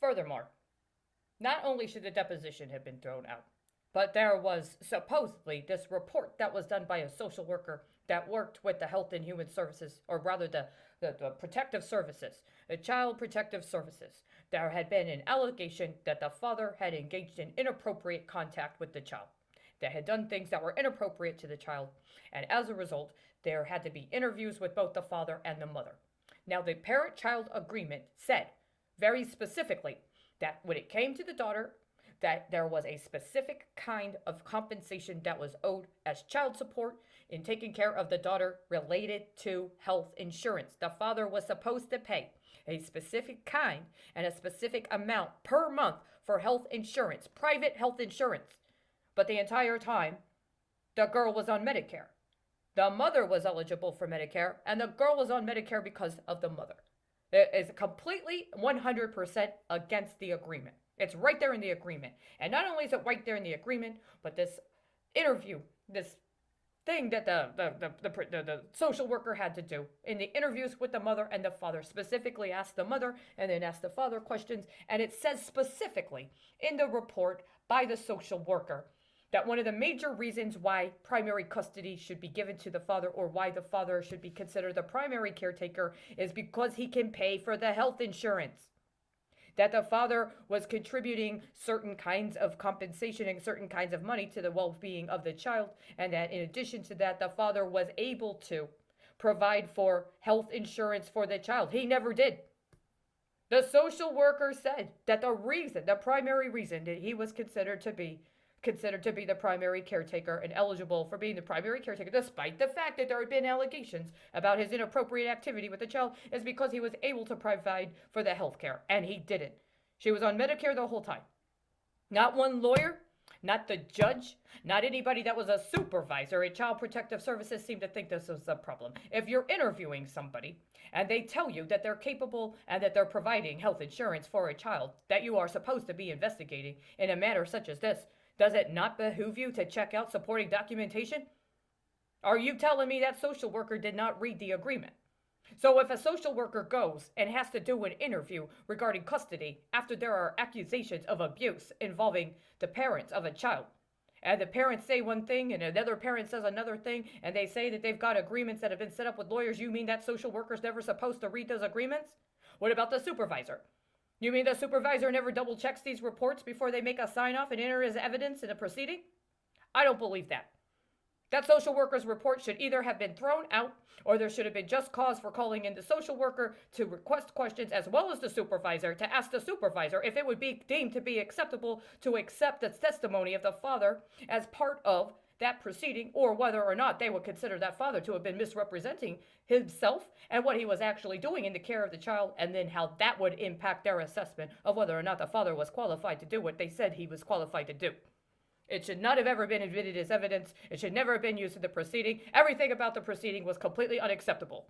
Furthermore, not only should the deposition have been thrown out, but there was supposedly this report that was done by a social worker that worked with the Health and Human Services, or rather the protective services, the Child Protective Services. There had been an allegation that the father had engaged in inappropriate contact with the child, that had done things that were inappropriate to the child, and as a result, there had to be interviews with both the father and the mother. Now, the parent child agreement said very specifically that when it came to the daughter, that there was a specific kind of compensation that was owed as child support in taking care of the daughter related to health insurance. The father was supposed to pay a specific kind and a specific amount per month for health insurance, private health insurance. But the entire time, the girl was on Medicare. The mother was eligible for Medicare, and the girl was on Medicare because of the mother. It is completely 100% against the agreement. It's right there in the agreement. And not only is it right there in the agreement, but this interview, this thing that the social worker had to do in the interviews with the mother and the father, specifically asked the mother and then asked the father questions. And it says specifically in the report by the social worker that one of the major reasons why primary custody should be given to the father, or why the father should be considered the primary caretaker, is because he can pay for the health insurance. That the father was contributing certain kinds of compensation and certain kinds of money to the well-being of the child, and that in addition to that, the father was able to provide for health insurance for the child. He never did. The social worker said that the primary reason that he was considered to be the primary caretaker and eligible for being the primary caretaker, despite the fact that there had been allegations about his inappropriate activity with the child, is because he was able to provide for the health care, and he didn't. She was on Medicare the whole time. Not one lawyer, not the judge, not anybody that was a supervisor at Child Protective Services seemed to think this was a problem. If you're interviewing somebody and they tell you that they're capable and that they're providing health insurance for a child that you are supposed to be investigating in a matter such as this, does it not behoove you to check out supporting documentation? Are you telling me that social worker did not read the agreement? So if a social worker goes and has to do an interview regarding custody after there are accusations of abuse involving the parents of a child, and the parents say one thing and another parent says another thing, and they say that they've got agreements that have been set up with lawyers, you mean that social worker's never supposed to read those agreements? What about the supervisor? You mean the supervisor never double checks these reports before they make a sign off and enter as evidence in a proceeding? I don't believe that. That social worker's report should either have been thrown out, or there should have been just cause for calling in the social worker to request questions, as well as the supervisor, to ask the supervisor if it would be deemed to be acceptable to accept the testimony of the father as part of that proceeding, or whether or not they would consider that father to have been misrepresenting himself and what he was actually doing in the care of the child, and then how that would impact their assessment of whether or not the father was qualified to do what they said he was qualified to do. It should not have ever been admitted as evidence. It should never have been used in the proceeding. Everything about the proceeding was completely unacceptable.